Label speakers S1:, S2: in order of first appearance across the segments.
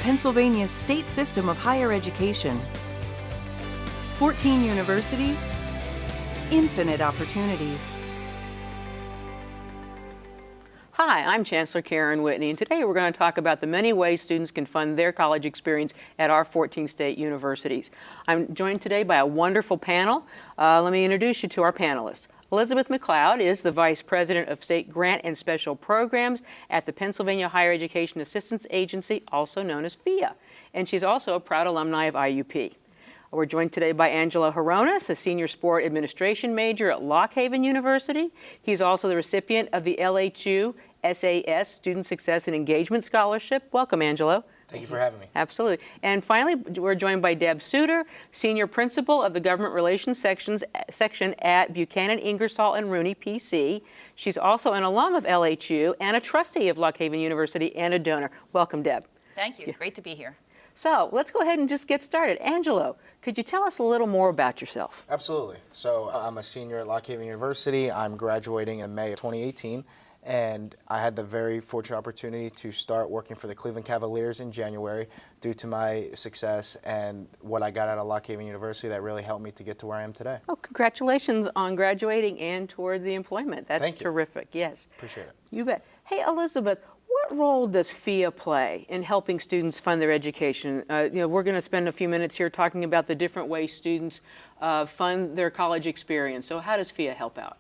S1: Pennsylvania's state system of higher education. 14 universities, infinite opportunities.
S2: Hi, I'm Chancellor Karen Whitney, and today we're going to talk about the many ways students can fund their college experience at our 14 state universities. I'm joined today by a wonderful panel. Let me introduce you to our panelists. Elizabeth McCloud is the Vice President of State Grant and Special Programs at the Pennsylvania Higher Education Assistance Agency, also known as PHEAA, and she's also a proud alumni of IUP. We're joined today by Angelo Hronis, a senior sport administration major at Lock Haven University. He's also the recipient of the LHU SAS Student Success and Engagement Scholarship. Welcome, Angelo.
S3: Thank you for having me.
S2: Absolutely. And finally, we're joined by Deb Suder, Senior Principal of the Government Relations section at Buchanan, Ingersoll, and Rooney, PC. She's also an alum of LHU and a trustee of Lock Haven University and a donor. Welcome, Deb.
S4: Thank you. Great to be here.
S2: So let's go ahead and just get started. Angelo, could you tell us a little more about yourself?
S3: Absolutely. So I'm a senior at Lock Haven University. I'm graduating in May of 2018, and I had the very fortunate opportunity to start working for the Cleveland Cavaliers in January due to my success and what I got out of Lock Haven University that really helped me to get to where I am today.
S2: Oh, congratulations on graduating and toward the employment. That's terrific. Yes.
S3: Appreciate it.
S2: You bet. Hey, Elizabeth, what role does PHEAA play in helping students fund their education? We're going to spend a few minutes here talking about the different ways students fund their college experience. So how does PHEAA help out?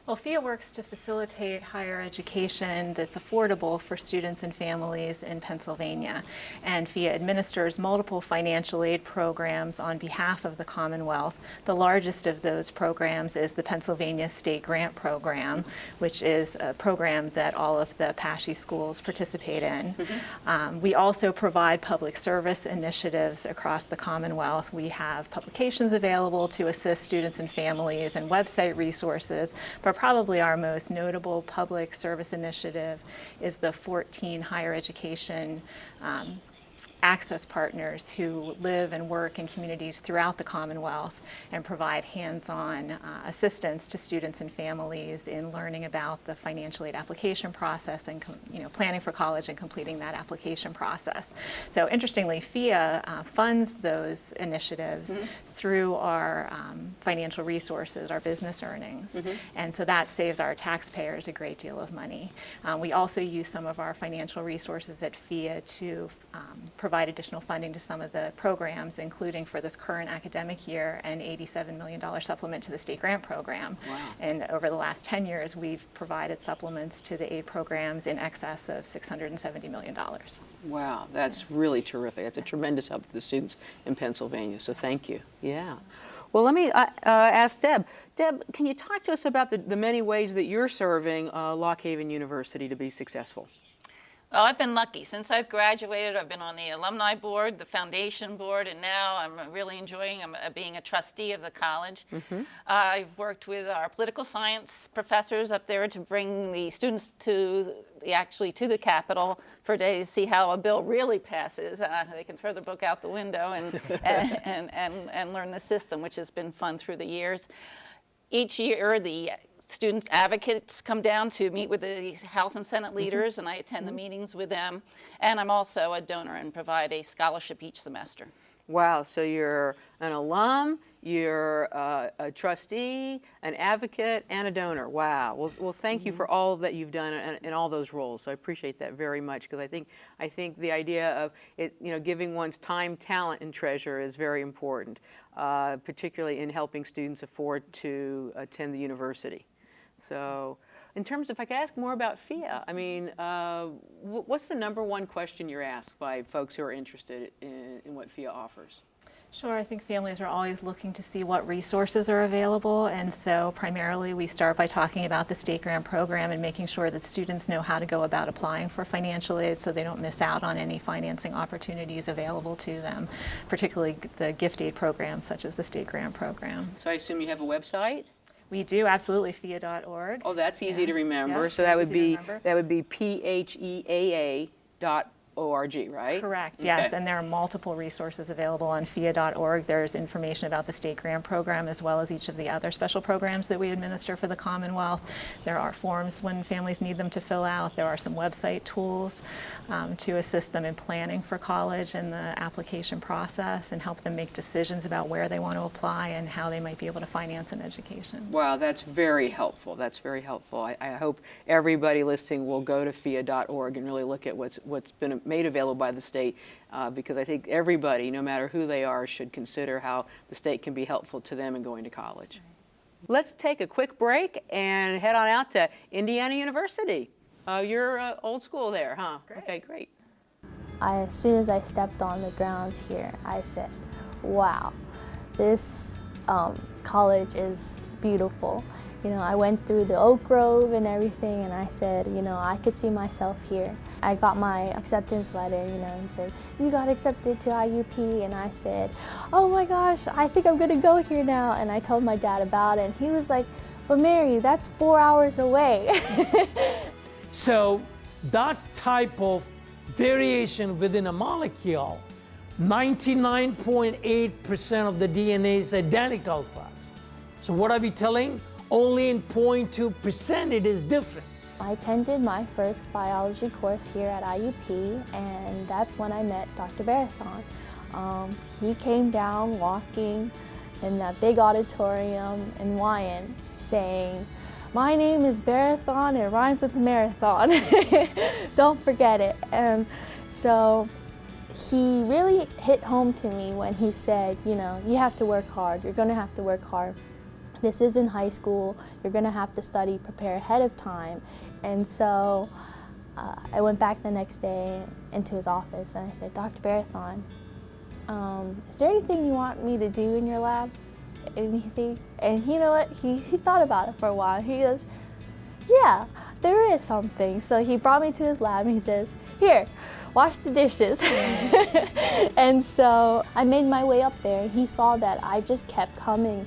S5: Well, PHEAA works to facilitate higher education that's affordable for students and families in Pennsylvania. And PHEAA administers multiple financial aid programs on behalf of the Commonwealth. The largest of those programs is the Pennsylvania State Grant Program, which is a program that all of the PHEAA schools participate in. We also provide public service initiatives across the Commonwealth. We have publications available to assist students and families and website resources. But probably our most notable public service initiative is the 14 higher education access partners who live and work in communities throughout the Commonwealth and provide hands-on assistance to students and families in learning about the financial aid application process and planning for college and completing that application process. So interestingly, PHEAA funds those initiatives through our financial resources, our business earnings, and so that saves our taxpayers a great deal of money. We also use some of our financial resources at PHEAA to provide additional funding to some of the programs, including for this current academic year, an $87 million supplement to the state grant program.
S2: Wow. And
S5: over the last 10 years, we've provided supplements to the aid programs in excess of $670 million.
S2: Wow, that's really terrific. That's a tremendous help to the students in Pennsylvania, so thank you. Yeah. Well, let me ask Deb. Deb, can you talk to us about the many ways that you're serving Lock Haven University to be successful?
S4: Well, I've been lucky. Since I've graduated, I've been on the alumni board, the foundation board, and now I'm really enjoying being a trustee of the college. I've worked with our political science professors up there to bring the students to the Capitol for a day to see how a bill really passes. They can throw the book out the window and learn the system, which has been fun through the years. Each year, the student advocates come down to meet with the House and Senate leaders, and I attend the meetings with them. And I'm also a donor and provide a scholarship each semester.
S2: Wow, so you're an alum, you're a trustee, an advocate, and a donor. Wow. Well, thank you for all that you've done in all those roles. So I appreciate that very much, because I think the idea of it, giving one's time, talent, and treasure is very important, particularly in helping students afford to attend the university. So, in terms of, if I could ask more about PHEAA, I mean, what's the #1 question you're asked by folks who are interested in what PHEAA offers?
S5: Sure, I think families are always looking to see what resources are available, and so primarily we start by talking about the state grant program and making sure that students know how to go about applying for financial aid so they don't miss out on any financing opportunities available to them, particularly the gift aid programs such as the state grant program.
S2: So I assume you have a website?
S5: We do, absolutely, PHEAA.org.
S2: Oh, that's easy to remember. So that would be PHEAA.org. right?
S5: Correct,
S2: Okay.
S5: yes, and there are multiple resources available on PHEAA.org. There's information about the state grant program as well as each of the other special programs that we administer for the Commonwealth. There are forms when families need them to fill out. There are some website tools to assist them in planning for college and the application process and help them make decisions about where they want to apply and how they might be able to finance an education.
S2: Wow, that's very helpful. That's very helpful. I hope everybody listening will go to PHEAA.org and really look at what's been made available by the state, because I think everybody, no matter who they are, should consider how the state can be helpful to them in going to college. Let's take a quick break and head on out to Indiana University. You're old school there, huh?
S5: Great.
S2: Okay, great.
S6: As soon as I stepped on the grounds here, I said, wow, this college is beautiful. You know, I went through the Oak Grove and everything, and I said, you know, I could see myself here. I got my acceptance letter, you know, he said, you got accepted to IUP, and I said, oh my gosh, I think I'm gonna go here now, and I told my dad about it, and he was like, but Mary, that's 4 hours away.
S7: So that type of variation within a molecule, 99.8% of the DNA is identical for us. So what are we telling? Only in 0.2% it is different.
S6: I attended my first biology course here at IUP, and that's when I met Dr. Barathon. He came down walking in that big auditorium in Wyan saying, my name is Barathon, it rhymes with marathon. Don't forget it. And so he really hit home to me when he said, you know, you have to work hard, you're gonna have to work hard. This isn't high school, you're gonna have to study, prepare ahead of time. And so I went back the next day into his office and I said, Dr. Barathon, is there anything you want me to do in your lab? Anything? And you know what, he thought about it for a while. He goes, yeah, there is something. So he brought me to his lab and he says, here, wash the dishes. And so I made my way up there and he saw that I just kept coming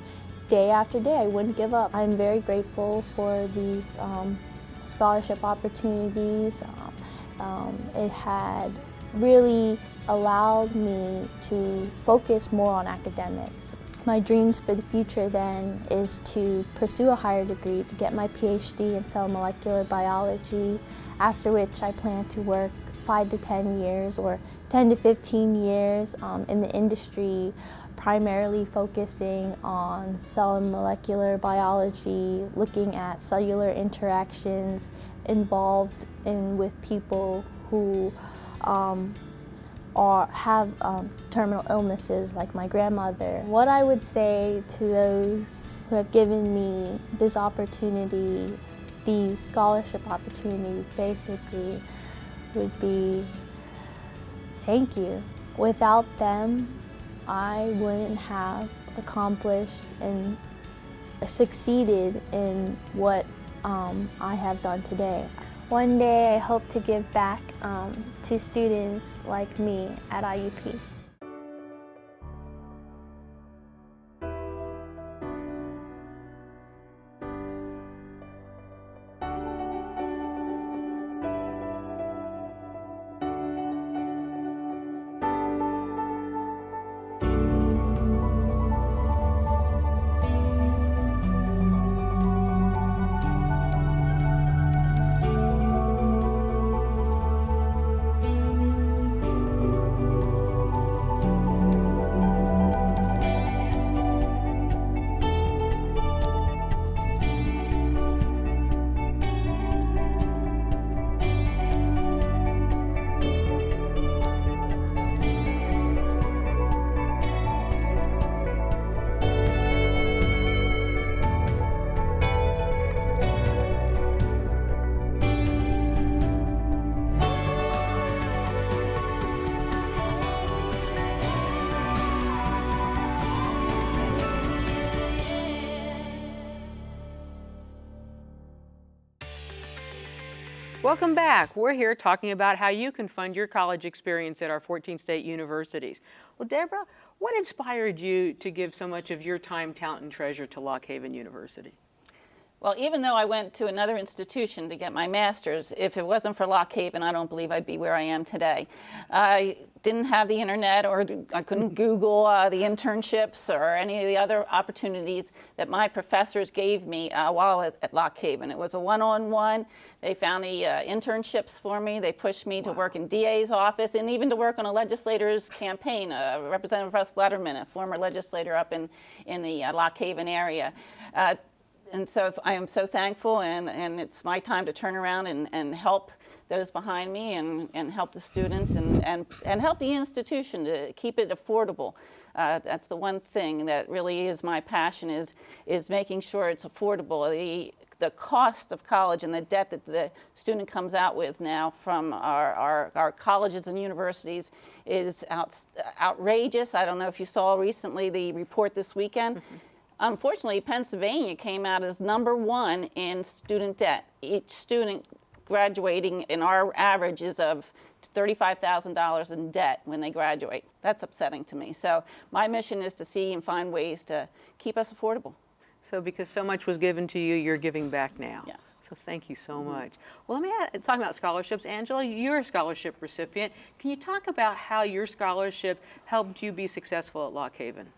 S6: day after day. I wouldn't give up. I'm very grateful for these scholarship opportunities. It had really allowed me to focus more on academics. My dreams for the future then is to pursue a higher degree, to get my PhD in cell molecular biology, after which I plan to work 5 to 10 years or 10 to 15 years in the industry, primarily focusing on cell and molecular biology, looking at cellular interactions involved with people who have terminal illnesses like my grandmother. What I would say to those who have given me this opportunity, these scholarship opportunities basically, would be thank you. Without them, I wouldn't have accomplished and succeeded in what I have done today. One day I hope to give back to students like me at IUP.
S2: Welcome back. We're here talking about how you can fund your college experience at our 14 state universities. Well, Deborah, what inspired you to give so much of your time, talent, and treasure to Lock Haven University?
S4: Well, even though I went to another institution to get my master's, if it wasn't for Lock Haven, I don't believe I'd be where I am today. I didn't have the internet, or I couldn't Google the internships or any of the other opportunities that my professors gave me while at Lock Haven. It was a one-on-one. They found the internships for me. They pushed me to work in DA's office and even to work on a legislator's campaign. Representative Russ Letterman, a former legislator up in the Lock Haven area. And so I am so thankful, and it's my time to turn around and help those behind me and help the students and help the institution to keep it affordable. That's the one thing that really is my passion, is making sure it's affordable. The cost of college and the debt that the student comes out with now from our colleges and universities is outrageous. I don't know if you saw recently the report this weekend. Unfortunately, Pennsylvania came out as #1 in student debt. Each student graduating in our average is of $35,000 in debt when they graduate. That's upsetting to me. So my mission is to see and find ways to keep us affordable.
S2: So because so much was given to you, you're giving back now.
S4: Yes.
S2: So thank you so much. Well, let me talk about scholarships. Angela, you're a scholarship recipient. Can you talk about how your scholarship helped you be successful at Lock Haven?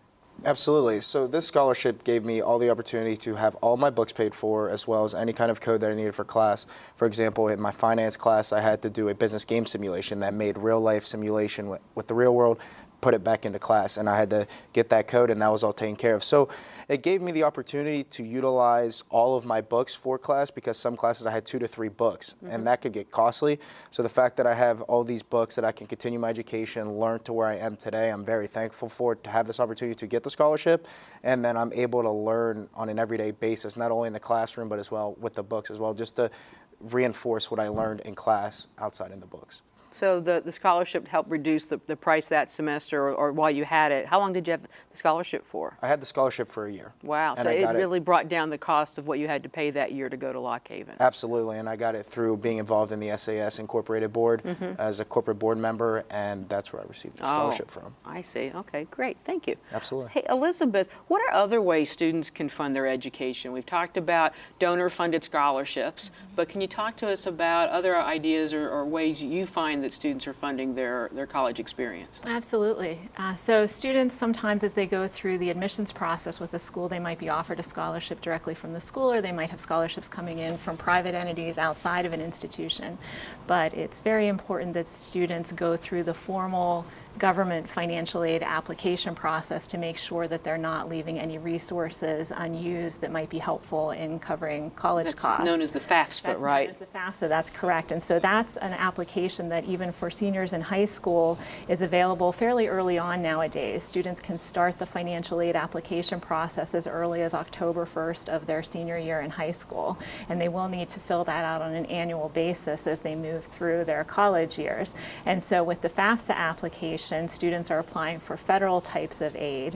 S3: Absolutely. So this scholarship gave me all the opportunity to have all my books paid for, as well as any kind of code that I needed for class. For example, in my finance class, I had to do a business game simulation that made real-life simulation with the real world, put it back into class, and I had to get that code, and that was all taken care of. So it gave me the opportunity to utilize all of my books for class, because some classes I had 2 to 3 books, and that could get costly. So the fact that I have all these books that I can continue my education, learn to where I am today, I'm very thankful for to have this opportunity to get the scholarship, and then I'm able to learn on an everyday basis, not only in the classroom, but as well with the books as well, just to reinforce what I learned in class outside in the books.
S2: So the scholarship helped reduce the price that semester, or while you had it. How long did you have the scholarship for?
S3: I had the scholarship for a year.
S2: Wow, so it really brought down the cost of what you had to pay that year to go to Lock Haven.
S3: Absolutely, and I got it through being involved in the SAS Incorporated Board as a corporate board member, and that's where I received the scholarship from.
S2: I see. Okay, great. Thank you.
S3: Absolutely.
S2: Hey, Elizabeth, what are other ways students can fund their education? We've talked about donor-funded scholarships, but can you talk to us about other ideas or ways you find that students are funding their college experience?
S5: Absolutely. So students sometimes, as they go through the admissions process with the school, they might be offered a scholarship directly from the school, or they might have scholarships coming in from private entities outside of an institution. But it's very important that students go through the formal government financial aid application process to make sure that they're not leaving any resources unused that might be helpful in covering college costs.
S2: That's known as the FAFSA, right?
S5: That's known as the FAFSA, that's correct. And so that's an application that even for seniors in high school is available fairly early on nowadays. Students can start the financial aid application process as early as October 1st of their senior year in high school. And they will need to fill that out on an annual basis as they move through their college years. And so with the FAFSA application, students are applying for federal types of aid.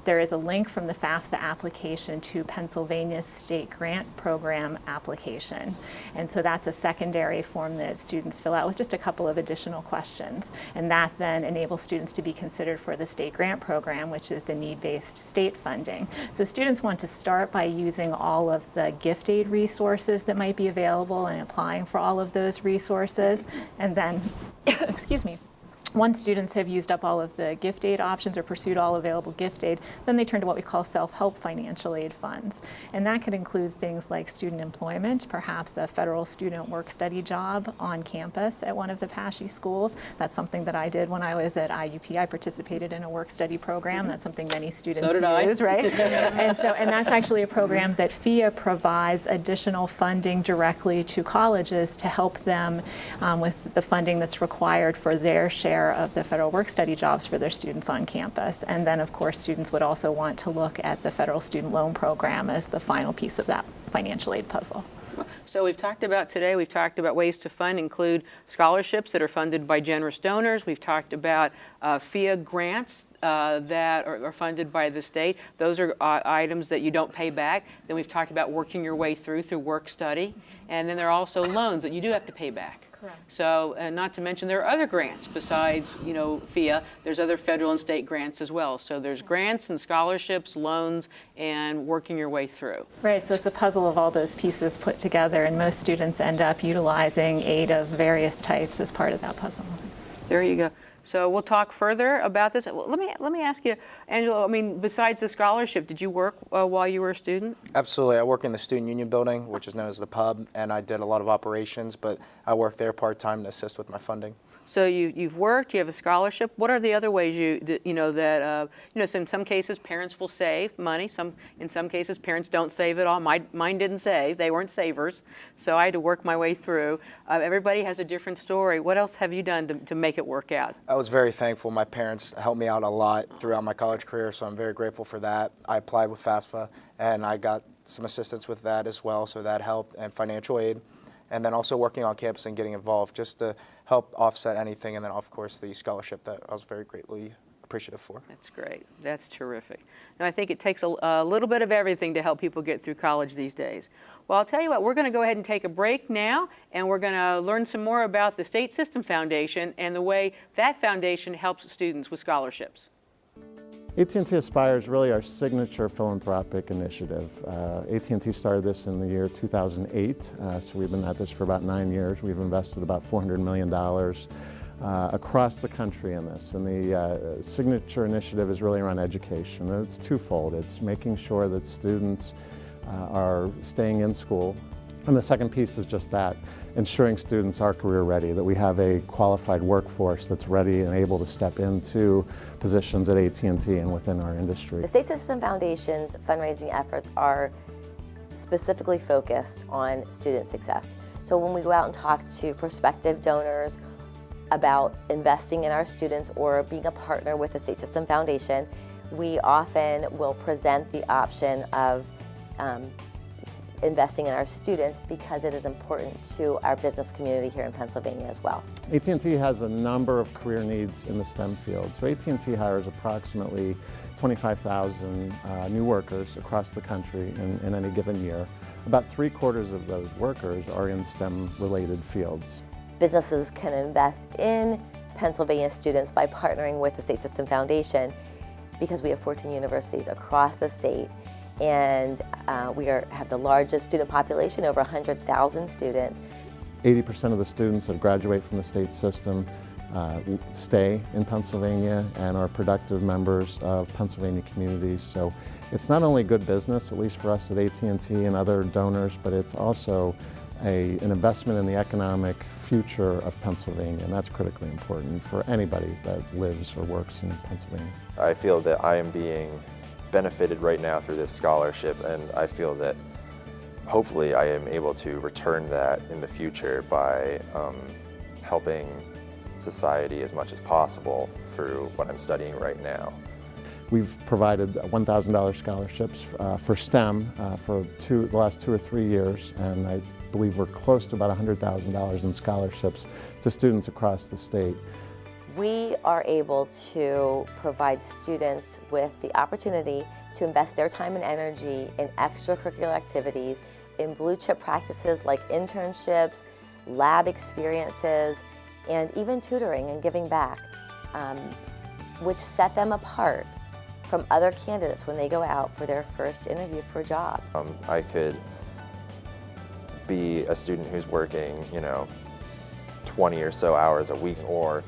S5: There is a link from the FAFSA application to Pennsylvania's state grant program application. And so that's a secondary form that students fill out with just a couple of additional questions. And that then enables students to be considered for the state grant program, which is the need-based state funding. So students want to start by using all of the gift aid resources that might be available and applying for all of those resources. And then, excuse me, once students have used up all of the gift aid options or pursued all available gift aid, then they turn to what we call self-help financial aid funds. And that could include things like student employment, perhaps a federal student work-study job on campus at one of the PHEAA schools. That's something that I did when I was at IUP. I participated in a work-study program. That's something many students use, right? And that's actually a program that FICA provides additional funding directly to colleges to help them with the funding that's required for their share of the federal work-study jobs for their students on campus. And then, of course, students would also want to look at the federal student loan program as the final piece of that financial aid puzzle.
S2: So we've talked about ways to fund include scholarships that are funded by generous donors. We've talked about FICA grants that are funded by the state. Those are items that you don't pay back. Then we've talked about working your way through work study. And then there are also loans that you do have to pay back.
S5: Correct.
S2: So, not to mention there are other grants besides, FICA. There's other federal and state grants as well. So there's grants and scholarships, loans, and working your way through.
S5: Right, so it's a puzzle of all those pieces put together, and most students end up utilizing aid of various types as part of that puzzle.
S2: There you go. So we'll talk further about this. Well, let me ask you, Angelo, besides the scholarship, did you work while you were a student?
S3: Absolutely. I work in the Student Union Building, which is known as the pub, and I did a lot of operations, but I work there part-time to assist with my funding.
S2: So you've worked, you have a scholarship. What are the other ways in some cases parents will save money. In some cases parents don't save at all. Mine didn't save. They weren't savers. So I had to work my way through. Everybody has a different story. What else have you done to make it work out?
S3: I was very thankful. My parents helped me out a lot throughout my college career, so I'm very grateful for that. I applied with FAFSA, and I got some assistance with that as well, so that helped, and financial aid. And then also working on campus and getting involved just to help offset anything. And then, of course, the scholarship that I was very greatly appreciative for.
S2: That's great. That's terrific. Now, I think it takes a little bit of everything to help people get through college these days. Well, I'll tell you what, we're going to go ahead and take a break now, and we're going to learn some more about the State System Foundation and the way that foundation helps students with scholarships.
S8: AT&T Aspire is really our signature philanthropic initiative. AT&T started this in the year 2008, so we've been at this for about 9 years. We've invested about $400 million across the country in this. And the signature initiative is really around education. And it's twofold. It's making sure that students are staying in school. And the second piece is just that, ensuring students are career ready, that we have a qualified workforce that's ready and able to step into positions at AT&T and within our industry.
S9: The State System Foundation's fundraising efforts are specifically focused on student success. So when we go out and talk to prospective donors about investing in our students or being a partner with the State System Foundation, we often will present the option of investing in our students because it is important to our business community here in Pennsylvania as well.
S8: AT&T has a number of career needs in the STEM field. So AT&T hires approximately 25,000 new workers across the country in any given year. About 3/4 of those workers are in STEM-related fields.
S9: Businesses can invest in Pennsylvania students by partnering with the State System Foundation because we have 14 universities across the state, and we have the largest student population, over 100,000 students.
S8: 80% of the students that graduate from the state system stay in Pennsylvania and are productive members of Pennsylvania communities. So it's not only good business, at least for us at AT&T and other donors, but it's also an investment in the economic future of Pennsylvania, and that's critically important for anybody that lives or works in Pennsylvania.
S10: I feel that I am being benefited right now through this scholarship, and I feel that hopefully I am able to return that in the future by helping society as much as possible through what I'm studying right now.
S8: We've provided $1,000 scholarships for STEM for the last 2 or 3 years, and I believe we're close to about $100,000 in scholarships to students across the state.
S9: We are able to provide students with the opportunity to invest their time and energy in extracurricular activities, in blue chip practices like internships, lab experiences, and even tutoring and giving back, which set them apart from other candidates when they go out for their first interview for jobs.
S10: I could be a student who's working, 20 or so hours a week, or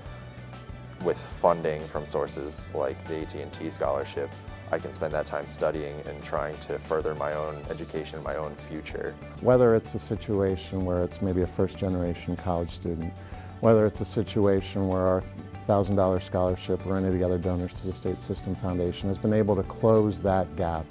S10: with funding from sources like the AT&T scholarship, I can spend that time studying and trying to further my own education, my own future.
S8: Whether it's a situation where it's maybe a first-generation college student, whether it's a situation where our $1,000 scholarship or any of the other donors to the State System Foundation has been able to close that gap.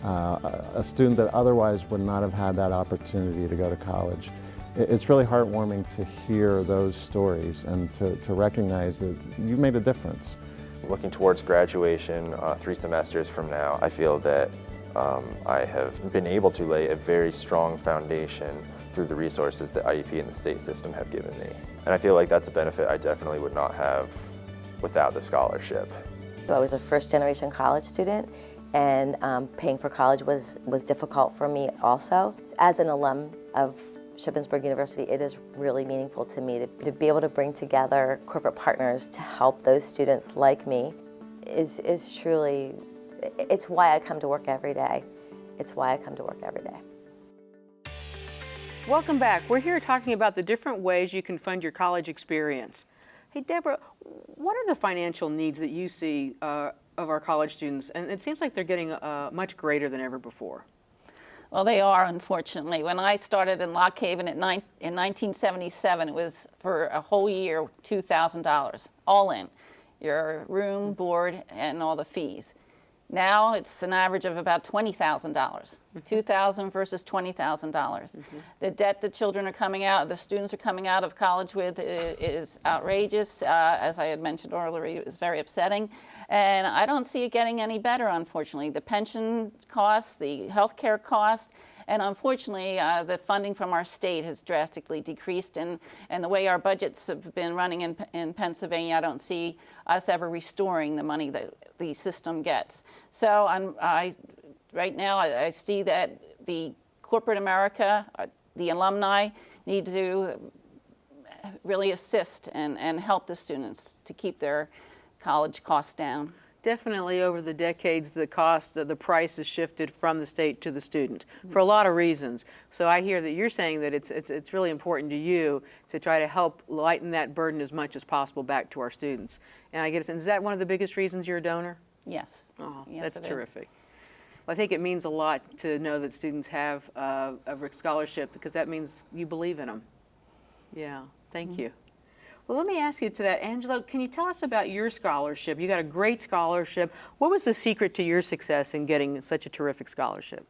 S8: A student that otherwise would not have had that opportunity to go to college. It's really heartwarming to hear those stories and to recognize that you made a difference.
S10: Looking towards graduation 3 semesters from now, I feel that I have been able to lay a very strong foundation through the resources that IEP and the state system have given me. And I feel like that's a benefit I definitely would not have without the scholarship.
S9: So I was a first-generation college student, and paying for college was difficult for me also. As an alum of Shippensburg University, it is really meaningful to me to be able to bring together corporate partners to help those students like me is truly, it's why I come to work every day. It's why I come to work every day.
S2: Welcome back. We're here talking about the different ways you can fund your college experience. Hey, Deborah, what are the financial needs that you see of our college students? And it seems like they're getting much greater than ever before.
S4: Well, they are, unfortunately. When I started in Lock Haven in 1977, it was for a whole year, $2,000, all in. Your room, board, and all the fees. Now it's an average of about $20,000, $2,000 versus $20,000. The debt the children are coming out, the students are coming out of college with is outrageous. As I had mentioned earlier, it was very upsetting. And I don't see it getting any better, unfortunately. The pension costs, the health care costs, and unfortunately, the funding from our state has drastically decreased, and the way our budgets have been running in Pennsylvania, I don't see us ever restoring the money that the system gets. So right now, I see that the corporate America, the alumni, need to really assist and help the students to keep their college costs down.
S2: Definitely over the decades, the price has shifted from the state to the student for a lot of reasons. So I hear that you're saying that it's really important to you to try to help lighten that burden as much as possible back to our students. And I guess, is that one of the biggest reasons you're a donor?
S4: Yes.
S2: Oh,
S4: yes,
S2: that's terrific. Well, I think it means a lot to know that students have a scholarship, because that means you believe in them. Yeah, thank you. Well, let me ask you to that, Angelo, can you tell us about your scholarship? You got a great scholarship. What was the secret to your success in getting such a terrific scholarship?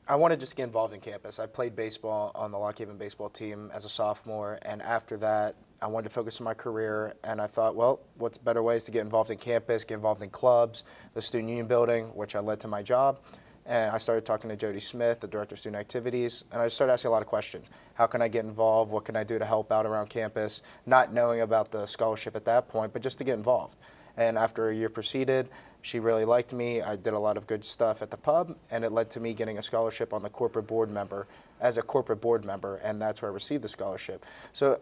S3: I wanted to just get involved in campus. I played baseball on the Lock Haven baseball team as a sophomore, and after that, I wanted to focus on my career, and I thought, well, what's better ways to get involved in campus, get involved in clubs, the student union building, which I led to my job. And I started talking to Jody Smith, the Director of Student Activities, and I started asking a lot of questions. How can I get involved? What can I do to help out around campus? Not knowing about the scholarship at that point, but just to get involved. And after a year proceeded, she really liked me. I did a lot of good stuff at the pub, and it led to me getting a scholarship on the corporate board member, as a corporate board member, and that's where I received the scholarship. So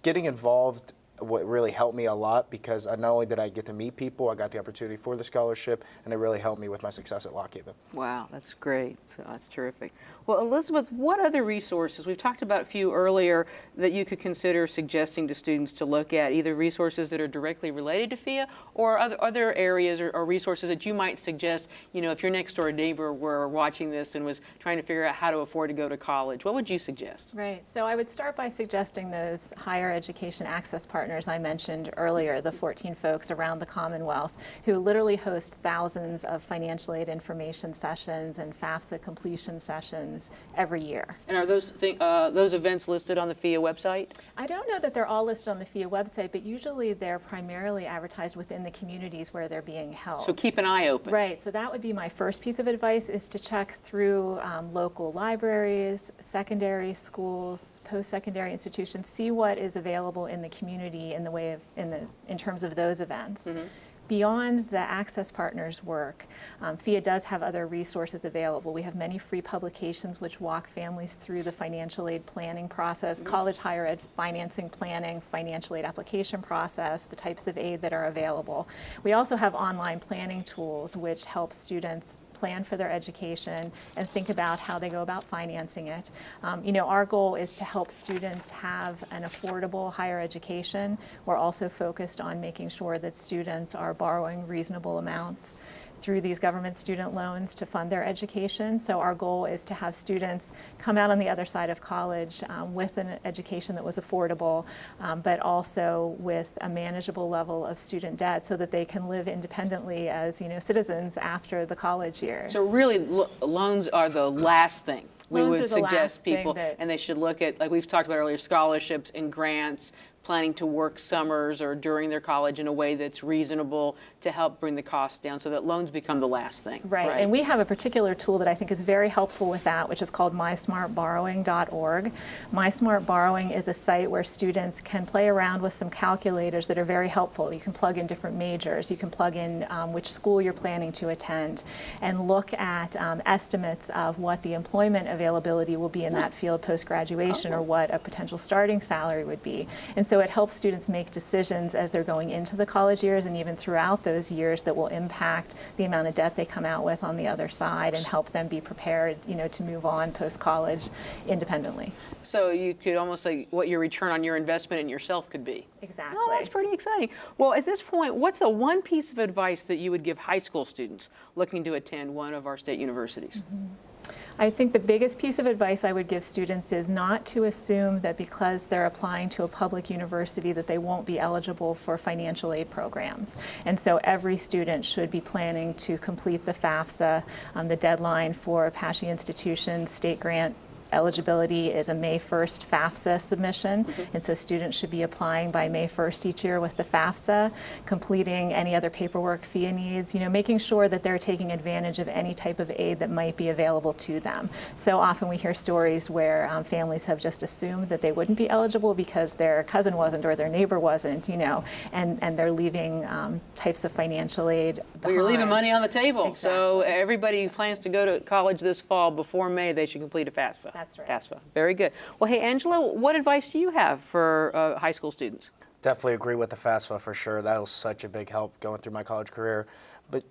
S3: getting involved what really helped me a lot, because not only did I get to meet people, I got the opportunity for the scholarship, and it really helped me with my success at Lock Haven.
S2: Wow, that's great. So that's terrific. Well, Elizabeth, what other resources, we've talked about a few earlier, that you could consider suggesting to students to look at, either resources that are directly related to PHEAA or other areas or resources that you might suggest, you know, if your next door neighbor were watching this and was trying to figure out how to afford to go to college, what would you suggest?
S5: Right, so I would start by suggesting those higher education access partners I mentioned earlier, the 14 folks around the Commonwealth who literally host thousands of financial aid information sessions and FAFSA completion sessions every year.
S2: And are those events listed on the PHEAA website?
S5: I don't know that they're all listed on the PHEAA website, but usually they're primarily advertised within the communities where they're being held.
S2: So keep an eye open.
S5: Right, so that would be my first piece of advice, is to check through local libraries, secondary schools, post-secondary institutions, see what is available in the community in terms of those events. Beyond the Access Partners work, PHEAA does have other resources available. We have many free publications which walk families through the financial aid planning process, college higher ed financing planning, financial aid application process, the types of aid that are available. We also have online planning tools which help students plan for their education and think about how they go about financing it. You know, our goal is to help students have an affordable higher education. We're also focused on making sure that students are borrowing reasonable amounts through these government student loans to fund their education. So our goal is to have students come out on the other side of college with an education that was affordable, but also with a manageable level of student debt so that they can live independently as, you know, citizens after the college years.
S2: So really, loans are the last thing we
S5: Loans
S2: would
S5: are the
S2: suggest
S5: last thing
S2: people,
S5: that-
S2: and they should look at, like we've talked about earlier, scholarships and grants, planning to work summers or during their college in a way that's reasonable to help bring the costs down so that loans become the last thing.
S5: Right. And we have a particular tool that I think is very helpful with that, which is called mysmartborrowing.org. MySmartBorrowing is a site where students can play around with some calculators that are very helpful. You can plug in different majors, you can plug in which school you're planning to attend, and look at estimates of what the employment availability will be in that field post-graduation, or what a potential starting salary would be. And so it helps students make decisions as they're going into the college years and even throughout those years that will impact the amount of debt they come out with on the other side, and help them be prepared, to move on post-college independently.
S2: So you could almost say what your return on your investment in yourself could be.
S5: Exactly.
S2: Oh, that's pretty exciting. Well, at this point, what's the one piece of advice that you would give high school students looking to attend one of our state universities?
S5: I think the biggest piece of advice I would give students is not to assume that because they're applying to a public university that they won't be eligible for financial aid programs. And so every student should be planning to complete the FAFSA. The deadline for Apache Institution's state grant eligibility is a May 1st FAFSA submission, and so students should be applying by May 1st each year with the FAFSA, completing any other paperwork FICA needs, making sure that they're taking advantage of any type of aid that might be available to them. So often we hear stories where families have just assumed that they wouldn't be eligible because their cousin wasn't or their neighbor wasn't, and they're leaving types of financial aid behind.
S2: Well, you're leaving money on the table.
S5: Exactly.
S2: So everybody who plans to go to college this fall, before May, they should complete a FAFSA.
S5: That's right.
S2: FAFSA. Very good. Well, hey, Angelo, what advice do you have for high school students?
S3: Definitely agree with the FAFSA for sure. That was such a big help going through my college career. But,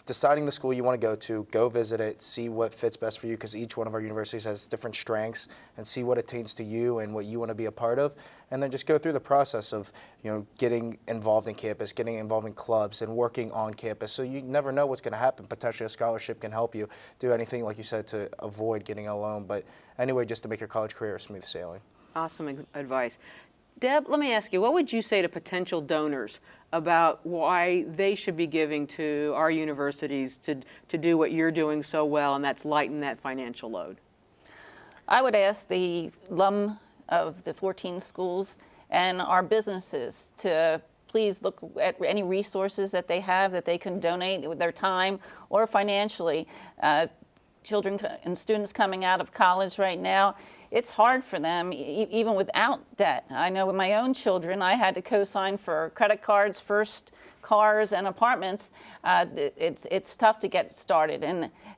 S3: deciding the school you want to go visit it, see what fits best for you, because each one of our universities has different strengths, and see what attains to you and what you want to be a part of. And then just go through the process of, getting involved in campus, getting involved in clubs, and working on campus. So you never know what's going to happen. Potentially a scholarship can help you do anything, like you said, to avoid getting a loan. But anyway, just to make your college career smooth sailing.
S2: Awesome advice. Deb, let me ask you, what would you say to potential donors about why they should be giving to our universities to do what you're doing so well, and that's lighten that financial load?
S4: I would ask the alum of the 14 schools and our businesses to please look at any resources that they have that they can donate with their time or financially. Children and students coming out of college right now, it's hard for them even without debt. I know with my own children, I had to co-sign for credit cards, first cars, and apartments. It's tough to get started,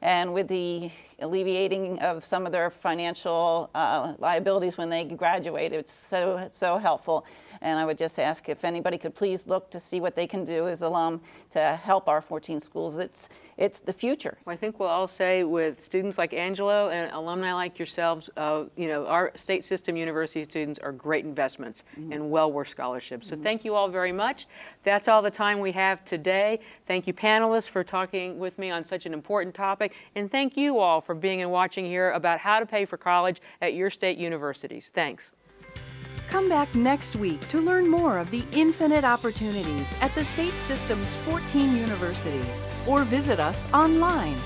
S4: and with the alleviating of some of their financial liabilities when they graduate, it's so helpful. And I would just ask if anybody could please look to see what they can do as alum to help our 14 schools. It's the future.
S2: Well, I think we'll all say with students like Angelo and alumni like yourselves, our state system university students are great investments and well worth scholarships. So thank you all very much. That's all the time we have today. Thank you, panelists, for talking with me on such an important topic. And thank you all for being and watching here about how to pay for college at your state universities. Thanks.
S1: Come back next week to learn more of the infinite opportunities at the state system's 14 universities, or visit us online